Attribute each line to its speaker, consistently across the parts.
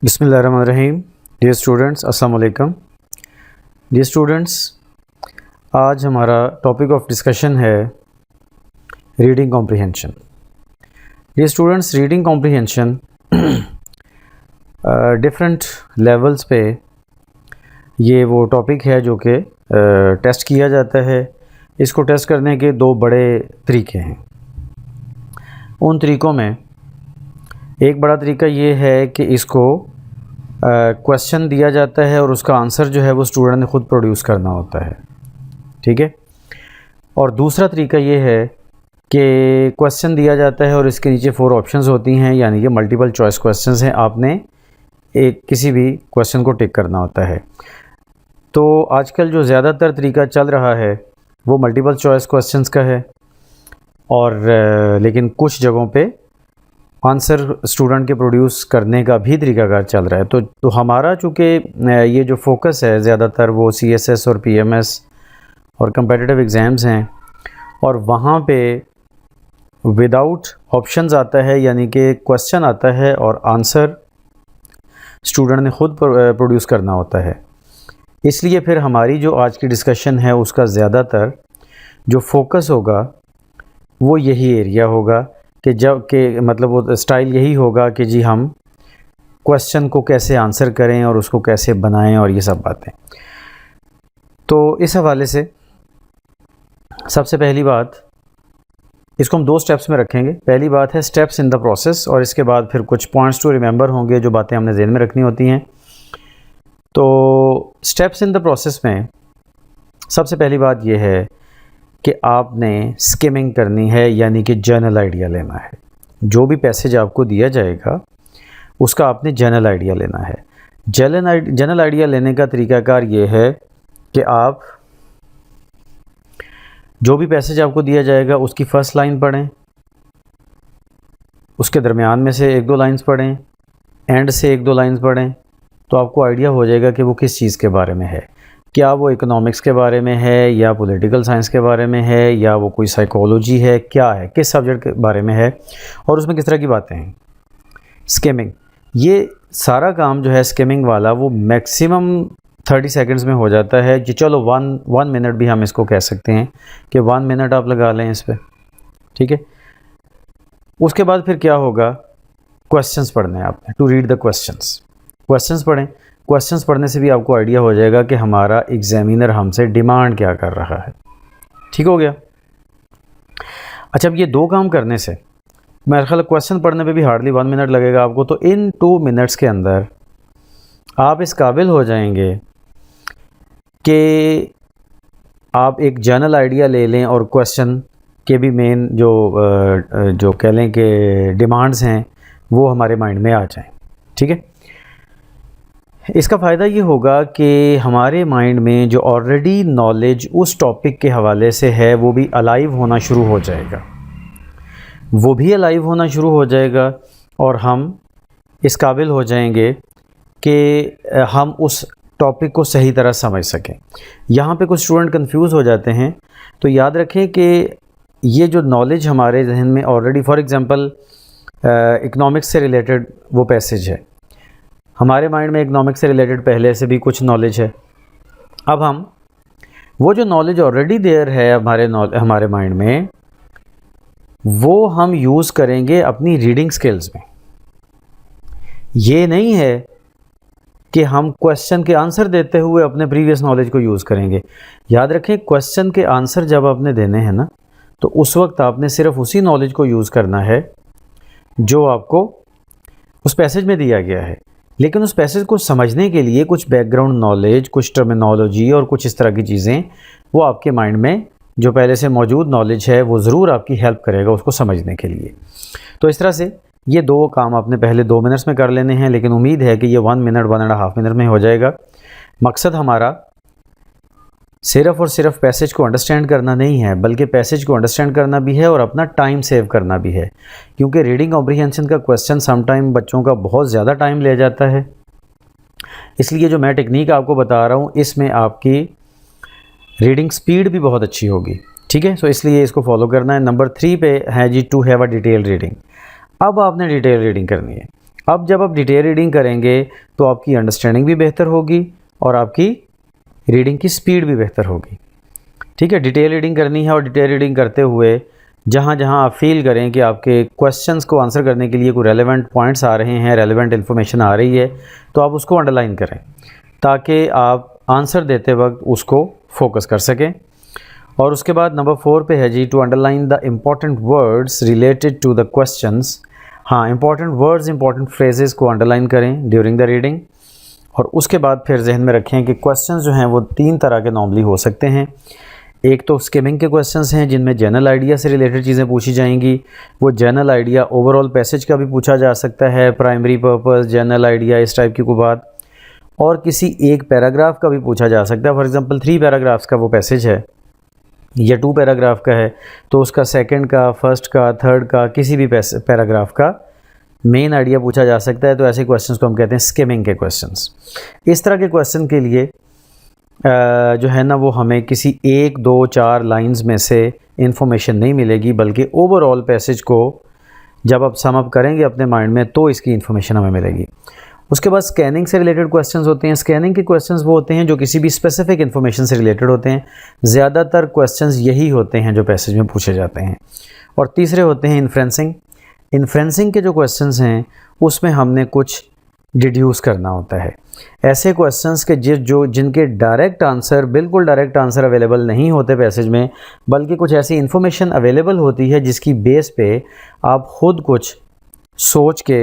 Speaker 1: बिस्मिल्लाहिर्रहमानिर्रहीम। Dear students, अस्सलाम वालेकुम। डियर स्टूडेंट्स, आज हमारा टॉपिक ऑफ डिस्कशन है reading comprehension. Dear students, reading comprehension different levels पे ये वो टॉपिक है जो कि टेस्ट किया जाता है। इसको टेस्ट करने के दो बड़े तरीके हैं। उन तरीक़ों में एक बड़ा तरीका ये है कि इसको क्वेश्चन दिया जाता है और उसका आंसर जो है वो स्टूडेंट ने ख़ुद प्रोड्यूस करना होता है, ठीक है। और दूसरा तरीका ये है कि क्वेश्चन दिया जाता है और इसके नीचे 4 ऑप्शंस होती हैं, यानी कि मल्टीपल चॉइस क्वेश्चंस हैं। आपने एक किसी भी क्वेश्चन को टिक करना होता है। तो आजकल जो ज़्यादातर तरीका चल रहा है वो मल्टीपल चॉइस क्वेश्चंस का है, और लेकिन कुछ जगहों पे आंसर स्टूडेंट के प्रोड्यूस करने का भी तरीकाकार चल रहा है। तो हमारा चूँकि ये जो फोकस है ज़्यादातर वो CSS और PMS और कम्पिटिटिव एग्ज़ाम्स हैं, और वहाँ पे विदाउट ऑप्शंस आता है, यानी कि क्वेश्चन आता है और आंसर स्टूडेंट ने ख़ुद प्रोड्यूस करना होता है। इसलिए फिर हमारी जो आज की डिस्कशन है उसका ज़्यादातर जो फोकस होगा वो यही एरिया होगा कि जब के मतलब वो स्टाइल यही होगा कि जी हम क्वेश्चन को कैसे आंसर करें और उसको कैसे बनाएं और ये सब बातें। तो इस हवाले से सबसे पहली बात, इसको हम 2 स्टेप्स में रखेंगे। पहली बात है स्टेप्स इन द प्रोसेस, और इसके बाद फिर कुछ पॉइंट्स टू रिमेंबर होंगे जो बातें हमने ज़हन में रखनी होती हैं। तो स्टेप्स इन द प्रोसेस में सबसे पहली बात यह है कि आपने स्किमिंग करनी है, यानी कि जनरल आइडिया लेना है। जो भी पैसेज आपको दिया जाएगा उसका आपने जनरल आइडिया लेना है। जनरल आइडिया लेने का तरीकाकार ये है कि आप जो भी पैसेज आपको दिया जाएगा उसकी फ़र्स्ट लाइन पढ़ें, उसके दरमियान में से 1-2 लाइन्स पढ़ें, एंड से 1-2 लाइन्स पढ़ें, तो आपको आइडिया हो जाएगा कि वो किस चीज़ के बारे में है। क्या वो इकोनॉमिक्स के बारे में है, या पॉलिटिकल साइंस के बारे में है, या वो कोई साइकोलॉजी है, क्या है, किस सब्जेक्ट के बारे में है, और उसमें किस तरह की बातें हैं। स्किमिंग, ये सारा काम जो है स्किमिंग वाला वो मैक्सिमम 30 सेकंड्स में हो जाता है। कि चलो 1 मिनट भी हम इसको कह सकते हैं कि 1 मिनट आप लगा लें इस पर, ठीक है। उसके बाद फिर क्या होगा, क्वेश्चंस पढ़ने हैं आपने, टू रीड द क्वेश्चंस पढ़ें। क्वेश्चंस पढ़ने से भी आपको आइडिया हो जाएगा कि हमारा एग्जामिनर हमसे डिमांड क्या कर रहा है, ठीक हो गया। अच्छा, अब ये 2 काम करने से मेरे ख्याल क्वेश्चन पढ़ने पे भी हार्डली 1 मिनट लगेगा आपको। तो इन 2 मिनट्स के अंदर आप इस काबिल हो जाएंगे कि आप एक जनरल आइडिया ले लें और क्वेश्चन के भी मेन जो कह लें कि डिमांड्स हैं वो हमारे माइंड में आ जाएं, ठीक है। इसका फ़ायदा ये होगा कि हमारे माइंड में जो ऑलरेडी नॉलेज उस टॉपिक के हवाले से है वो भी अलाइव होना शुरू हो जाएगा, और हम इस काबिल हो जाएंगे कि हम उस टॉपिक को सही तरह समझ सकें। यहाँ पे कुछ स्टूडेंट कंफ्यूज हो जाते हैं, तो याद रखें कि ये जो नॉलेज हमारे जहन में ऑलरेडी, फॉर एग्ज़ाम्पल इकनॉमिक्स से रिलेटेड वो पैसेज है, हमारे माइंड में इकनॉमिक्स से रिलेटेड पहले से भी कुछ नॉलेज है। अब हम वो जो नॉलेज ऑलरेडी देयर है हमारे माइंड में, वो हम यूज़ करेंगे अपनी रीडिंग स्किल्स में। ये नहीं है कि हम क्वेश्चन के आंसर देते हुए अपने प्रीवियस नॉलेज को यूज़ करेंगे। याद रखें, क्वेश्चन के आंसर जब आपने देने हैं ना, तो उस वक्त आपने सिर्फ उसी नॉलेज को यूज़ करना है जो आपको उस पैसेज में दिया गया है। लेकिन उस पैसेज को समझने के लिए कुछ बैकग्राउंड नॉलेज, कुछ टर्मिनोलॉजी और कुछ इस तरह की चीज़ें वो आपके माइंड में जो पहले से मौजूद नॉलेज है वो ज़रूर आपकी हेल्प करेगा उसको समझने के लिए। तो इस तरह से ये 2 काम आपने पहले 2 मिनट्स में कर लेने हैं, लेकिन उम्मीद है कि ये 1 मिनट 1.5 मिनट में हो जाएगा। मकसद हमारा सिर्फ़ और सिर्फ पैसेज को अंडरस्टैंड करना नहीं है, बल्कि पैसेज को अंडरस्टैंड करना भी है और अपना टाइम सेव करना भी है। क्योंकि रीडिंग कॉम्प्रिहेंशन का क्वेश्चन समटाइम बच्चों का बहुत ज़्यादा टाइम ले जाता है। इसलिए जो मैं टेक्निक आपको बता रहा हूँ इसमें आपकी रीडिंग स्पीड भी बहुत अच्छी होगी, ठीक है। सो इसलिए इसको फॉलो करना है। नंबर 3 पे है जी to have a detail reading. अब आपने डिटेल रीडिंग करनी है। अब जब आप डिटेल रीडिंग करेंगे तो आपकी अंडरस्टैंडिंग भी बेहतर होगी और आपकी रीडिंग की स्पीड भी बेहतर होगी। ठीक है, डिटेल रीडिंग करनी है और डिटेल रीडिंग करते हुए जहाँ जहाँ आप फील करें कि आपके क्वेश्चंस को आंसर करने के लिए कोई रेलेवेंट पॉइंट्स आ रहे हैं, रेलेवेंट इन्फॉर्मेशन आ रही है, तो आप उसको अंडरलाइन करें ताकि आप आंसर देते वक्त उसको फोकस कर सकें। और उसके बाद नंबर 4 पे है जी, to underline the important words related to the questions. हाँ, इम्पॉर्टेंट वर्ड्स, इम्पॉर्टेंट फ्रेजेस को अंडरलाइन करें ड्यूरिंग द रीडिंग। और उसके बाद फिर जहन में रखें कि क्वेश्चंस जो हैं वो 3 तरह के नॉर्मली हो सकते हैं। एक तो स्किमिंग के क्वेश्चंस हैं जिनमें जनरल आइडिया से रिलेटेड चीज़ें पूछी जाएंगी। वो जनरल आइडिया ओवरऑल पैसेज का भी पूछा जा सकता है, प्राइमरी पर्पस, जनरल आइडिया, इस टाइप की कोई बात। और किसी एक पैराग्राफ का भी पूछा जा सकता है। फॉर एग्जांपल 3 पैराग्राफ्स का वो पैसेज है या 2 पैराग्राफ का है, तो उसका सेकंड का, फर्स्ट का, थर्ड का, किसी भी पैराग्राफ का मेन आइडिया पूछा जा सकता है। तो ऐसे क्वेश्चंस को हम कहते हैं स्किमिंग के क्वेश्चंस। इस तरह के क्वेश्चन के लिए जो है ना वो हमें किसी 1, 2, 4 लाइंस में से इंफॉर्मेशन नहीं मिलेगी, बल्कि ओवरऑल पैसेज को जब आप सम अप करेंगे अपने माइंड में तो इसकी इन्फॉर्मेशन हमें मिलेगी। उसके बाद स्कैनिंग से रिलेटेड क्वेश्चंस होते हैं। स्कैनिंग के क्वेश्चंस वो होते हैं जो किसी भी स्पेसिफिक इन्फॉर्मेशन से रिलेटेड होते हैं। ज़्यादातर क्वेश्चंस यही होते हैं जो पैसेज में पूछे जाते हैं। और तीसरे होते हैं इन्फ्रेंसिंग। इन्फ्रेंसिंग के जो क्वेश्चंस हैं उसमें हमने कुछ डिड्यूस करना होता है। ऐसे क्वेश्चंस के जिनके डायरेक्ट आंसर, बिल्कुल डायरेक्ट आंसर अवेलेबल नहीं होते पैसेज में, बल्कि कुछ ऐसी इन्फॉर्मेशन अवेलेबल होती है जिसकी बेस पे आप ख़ुद कुछ सोच के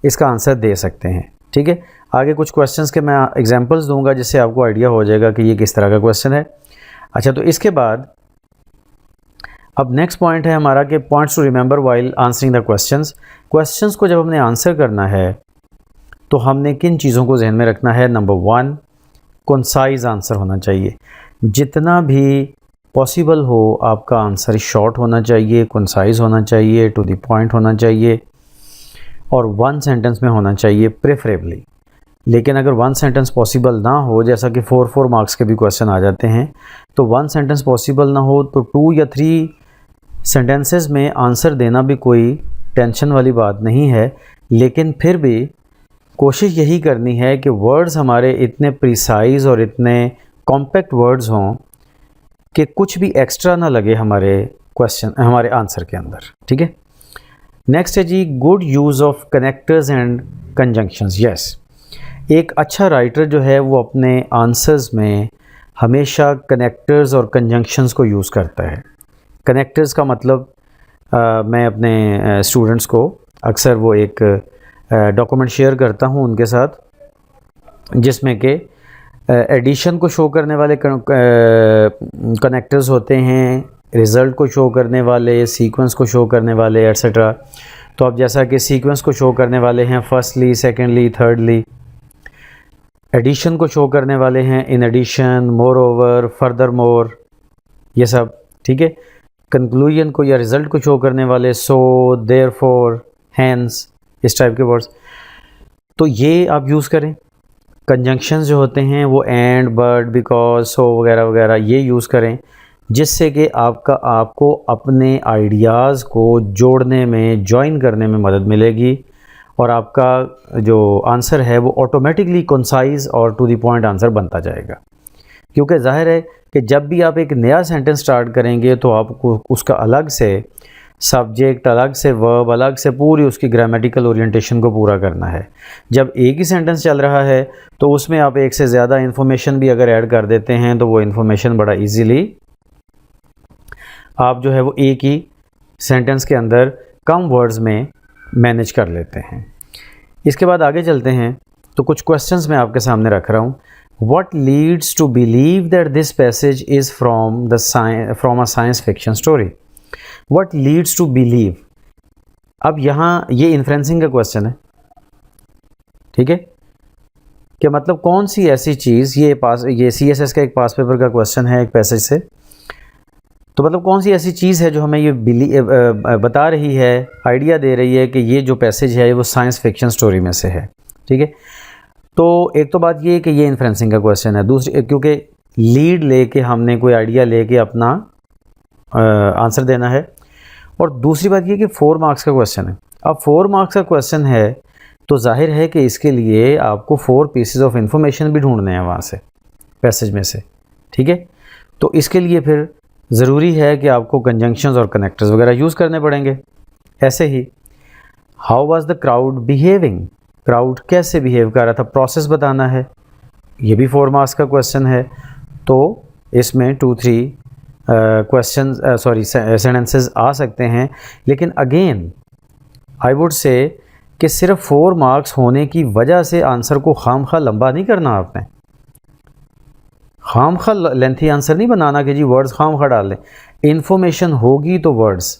Speaker 1: इसका आंसर दे सकते हैं। ठीक है, आगे कुछ क्वेश्चंस के मैं एग्जांपल्स दूंगा जिससे आपको आइडिया हो जाएगा कि ये किस तरह का क्वेश्चन है। अच्छा, तो इसके बाद अब नेक्स्ट पॉइंट है हमारा कि points to remember while answering the questions. Questions को जब हमने आंसर करना है तो हमने किन चीज़ों को जहन में रखना है। नंबर 1, कंसाइज आंसर होना चाहिए। जितना भी पॉसिबल हो आपका आंसर शॉर्ट होना चाहिए, कंसाइज होना चाहिए, टू द पॉइंट होना चाहिए और 1 सेंटेंस में होना चाहिए प्रेफरेबली। लेकिन अगर 1 सेंटेंस पॉसिबल ना हो, जैसा कि 4 मार्क्स के भी क्वेश्चन आ जाते हैं, तो 1 सेंटेंस पॉसिबल ना हो तो 2 या 3 सेंटेंसेस में आंसर देना भी कोई टेंशन वाली बात नहीं है। लेकिन फिर भी कोशिश यही करनी है कि वर्ड्स हमारे इतने प्रिसाइज और इतने कॉम्पैक्ट वर्ड्स हों कि कुछ भी एक्स्ट्रा ना लगे हमारे क्वेश्चन, हमारे आंसर के अंदर। ठीक है, नेक्स्ट है जी, good use of connectors and conjunctions. Yes, एक अच्छा राइटर जो है वो अपने आंसर्स में हमेशा कनेक्टर्स और कंजंक्शंस को यूज़ करता है। कनेक्टर्स का मतलब मैं अपने स्टूडेंट्स को अक्सर वो एक डॉक्यूमेंट शेयर करता हूँ उनके साथ, जिसमें कि एडिशन को शो करने वाले कनेक्टर्स होते हैं, रिज़ल्ट को शो करने वाले, सीक्वेंस को शो करने वाले, एट्सेट्रा। तो अब जैसा कि सीक्वेंस को शो करने वाले हैं फर्स्टली, सेकेंडली, थर्डली। एडिशन को शो करने वाले हैं in addition, moreover, furthermore, ये सब। ठीक है, कंक्लूजन को या रिज़ल्ट को शो करने वाले सो, देयरफॉर, हैंस, इस टाइप के वर्ड्स। तो ये आप यूज़ करें। कंजंक्शंस जो होते हैं वो एंड, बट, बिकॉज, सो वगैरह वगैरह ये यूज़ करें, जिससे कि आपको अपने आइडियाज़ को जोड़ने में, जॉइन करने में मदद मिलेगी और आपका जो आंसर है वो ऑटोमेटिकली कंसाइज और टू द पॉइंट आंसर बनता जाएगा। क्योंकि जाहिर है कि जब भी आप एक नया सेंटेंस स्टार्ट करेंगे तो आपको उसका अलग से सब्जेक्ट, अलग से वर्ब, अलग से पूरी उसकी ग्रामेटिकल ओरिएंटेशन को पूरा करना है। जब एक ही सेंटेंस चल रहा है तो उसमें आप एक से ज़्यादा इन्फॉर्मेशन भी अगर ऐड कर देते हैं तो वो इन्फॉर्मेशन बड़ा इजीली आप जो है वो एक ही सेंटेंस के अंदर कम वर्ड्स में मैनेज कर लेते हैं। इसके बाद आगे चलते हैं तो कुछ क्वेश्चंस मैं आपके सामने रख रहा हूँ। What leads to believe that this passage is from a science fiction story? What leads to believe? अब यहाँ ये इन्फ्रेंसिंग का क्वेश्चन है। ठीक है, कि मतलब कौन सी ऐसी चीज़, ये CSS का एक पास पेपर का क्वेश्चन है एक पैसेज से, तो मतलब कौन सी ऐसी चीज़ है जो हमें ये बता रही है, आइडिया दे रही है कि ये जो पैसेज है वो साइंस फिक्शन स्टोरी में से है। ठीक है, तो एक तो बात ये है कि ये इन्फ्रेंसिंग का क्वेश्चन है। दूसरी, क्योंकि लीड लेके हमने कोई आइडिया लेके अपना आंसर देना है। और दूसरी बात ये कि 4 मार्क्स का क्वेश्चन है। अब 4 मार्क्स का क्वेश्चन है तो जाहिर है कि इसके लिए आपको 4 पीसेस ऑफ इंफॉर्मेशन भी ढूंढने हैं वहाँ से पैसेज में से, ठीक है। तो इसके लिए फिर ज़रूरी है कि आपको कंजंक्शंस और कनेक्टर्स वगैरह यूज़ करने पड़ेंगे। ऐसे ही how was the crowd behaving, crowd कैसे बिहेव कर रहा था, प्रोसेस बताना है, ये भी 4 मार्क्स का क्वेश्चन है। तो इसमें 2-3 क्वेश्चन सेंटेंसेस आ सकते हैं, लेकिन अगेन आई वुड से कि सिर्फ 4 मार्क्स होने की वजह से आंसर को खामखा लंबा नहीं करना। आपने खामखा लेंथी आंसर नहीं बनाना कि जी वर्ड्स खामखा डाल दें। इन्फॉर्मेशन होगी तो वर्ड्स,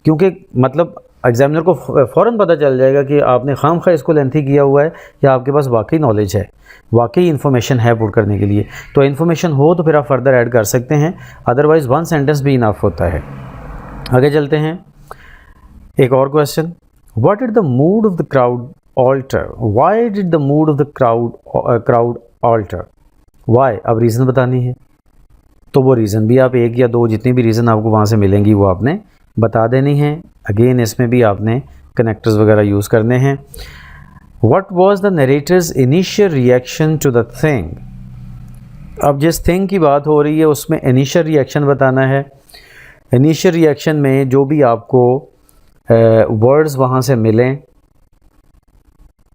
Speaker 1: क्योंकि मतलब एग्जामिनर को फ़ौरन पता चल जाएगा कि आपने खामखा इसको लेंथी किया हुआ है या आपके पास वाकई नॉलेज है, वाकई इन्फॉर्मेशन है पुट करने के लिए। तो इन्फॉर्मेशन हो तो फिर आप फर्दर ऐड कर सकते हैं, अदरवाइज़ 1 सेंटेंस भी इनफ होता है। आगे चलते हैं, एक और question, what did the mood of the crowd alter, why did the mood of the crowd alter, why, अब रीज़न बतानी है। तो वो रीज़न भी आप 1 या 2 जितनी भी रीज़न आपको वहाँ से मिलेंगी वो आपने बता देनी है। अगेन इसमें भी आपने कनेक्टर्स वगैरह यूज़ करने हैं। What was the narrator's initial reaction to the thing, अब जिस थिंग की बात हो रही है उसमें इनिशियल रिएक्शन बताना है। इनिशियल रिएक्शन में जो भी आपको वर्ड्स वहाँ से मिलें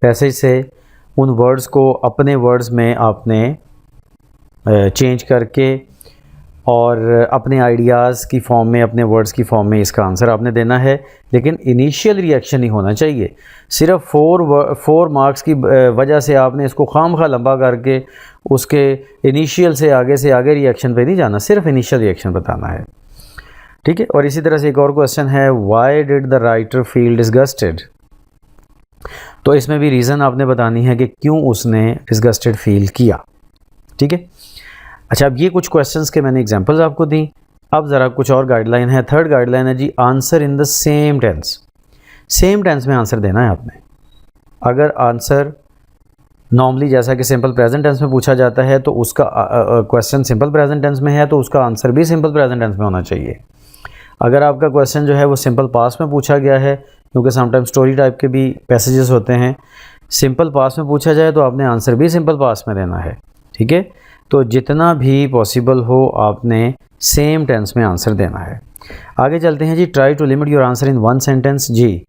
Speaker 1: पैसेज से, उन वर्ड्स को अपने वर्ड्स में आपने चेंज करके और अपने आइडियाज़ की फॉर्म में, अपने वर्ड्स की फॉर्म में इसका आंसर आपने देना है। लेकिन इनिशियल रिएक्शन ही होना चाहिए। सिर्फ 4 मार्क्स की वजह से आपने इसको खामखा लंबा करके उसके इनिशियल से आगे रिएक्शन पे नहीं जाना, सिर्फ इनिशियल रिएक्शन बताना है, ठीक है। और इसी तरह से एक और क्वेश्चन है, why did the writer feel disgusted, तो इसमें भी रीज़न आपने बतानी है कि क्यों उसने डिसगस्टेड फील किया, ठीक है। अच्छा, अब ये कुछ क्वेश्चंस के मैंने एग्जांपल्स आपको दी। अब ज़रा कुछ और गाइडलाइन है। थर्ड गाइडलाइन है जी, answer in the same tense, same tense में आंसर देना है आपने। अगर आंसर नॉर्मली जैसा कि सिंपल प्रेजेंट टेंस में पूछा जाता है तो उसका क्वेश्चन सिंपल प्रेजेंट टेंस में है तो उसका आंसर भी सिंपल प्रेजेंट टेंस में होना चाहिए। अगर आपका क्वेश्चन जो है वो सिंपल पास्ट में पूछा गया है, क्योंकि समटाइम स्टोरी टाइप के भी पैसेजेस होते हैं, सिंपल पास्ट में पूछा जाए तो आपने आंसर भी सिंपल पास्ट में देना है, ठीक है। तो जितना भी पॉसिबल हो आपने सेम टेंस में आंसर देना है। आगे चलते हैं जी, try to limit your answer in 1 sentence. जी,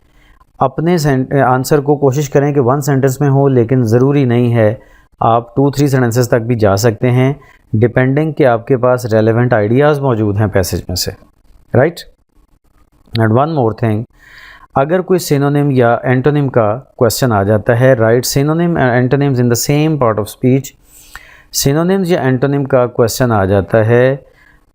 Speaker 1: अपने आंसर को कोशिश करें कि 1 सेंटेंस में हो, लेकिन ज़रूरी नहीं है, आप 2-3 सेंटेंसेस तक भी जा सकते हैं, डिपेंडिंग कि आपके पास रेलेवेंट आइडियाज़ मौजूद हैं पैसेज में से, right. And one more thing, अगर कोई सिनोनिम या एंटोनिम का क्वेश्चन आ जाता है, right synonym and antonyms in the same part of speech, synonyms या एंटोनिम का क्वेश्चन आ जाता है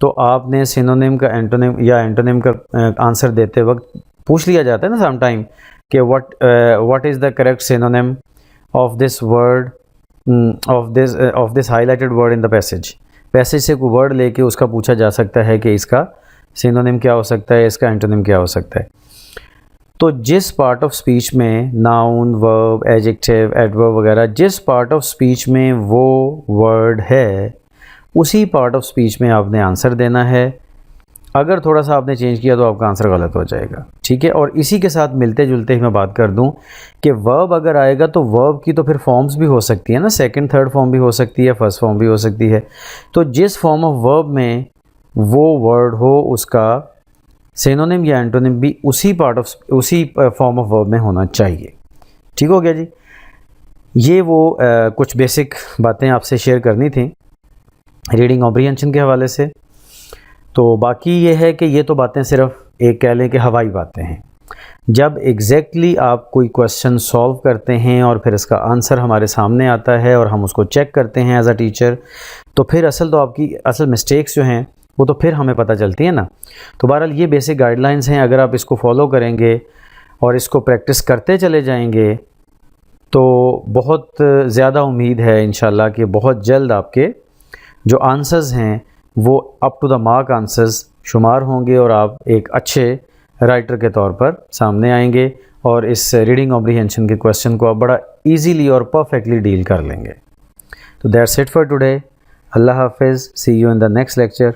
Speaker 1: तो आपने सिनोनिम का एंटोनिम या एंटोनिम का आंसर देते वक्त पूछ लिया जाता है ना सम टाइम कि what is the correct synonym of this word, of this highlighted word in the passage से कोई वर्ड लेके उसका पूछा जा सकता है कि इसका सिनोनिम क्या हो सकता है, इसका एंटोनिम क्या हो सकता है। तो जिस पार्ट ऑफ स्पीच में नाउन, वर्ब, एडजेक्टिव, एडवर्ब वगैरह जिस पार्ट ऑफ स्पीच में वो वर्ड है उसी पार्ट ऑफ स्पीच में आपने आंसर देना है। अगर थोड़ा सा आपने चेंज किया तो आपका आंसर गलत हो जाएगा, ठीक है। और इसी के साथ मिलते जुलते ही मैं बात कर दूं कि वर्ब अगर आएगा तो वर्ब की तो फिर फॉर्म्स भी हो सकती है ना, सेकंड थर्ड फॉर्म भी हो सकती है, फर्स्ट फॉर्म भी हो सकती है। तो जिस फॉर्म ऑफ वर्ब में वो वर्ड हो उसका सिनोनिम या एंटोनिम भी उसी फॉर्म ऑफ वर्ब में होना चाहिए, ठीक हो गया जी। ये वो कुछ बेसिक बातें आपसे शेयर करनी थी रीडिंग कॉम्प्रिहेंशन के हवाले से। तो बाकी ये है कि ये तो बातें सिर्फ एक कह लें कि हवाई बातें हैं। जब एग्जैक्टली आप कोई क्वेश्चन सॉल्व करते हैं और फिर इसका आंसर हमारे सामने आता है और हम उसको चेक करते हैं एज अ टीचर, तो फिर आपकी असल मिस्टेक्स जो हैं वो तो फिर हमें पता चलती है ना। तो बहरहाल ये बेसिक गाइडलाइंस हैं, अगर आप इसको फॉलो करेंगे और इसको प्रैक्टिस करते चले जाएंगे तो बहुत ज़्यादा उम्मीद है इंशाल्लाह कि बहुत जल्द आपके जो आंसर्स हैं वो up to the mark answers शुमार होंगे और आप एक अच्छे राइटर के तौर पर सामने आएंगे और इस रीडिंग कॉम्प्रिहेंशन के क्वेश्चन को आप बड़ा इजीली और परफेक्टली डील कर लेंगे। तो दैट्स इट फॉर टुडे। अल्लाह हाफिज़, see you in the next lecture.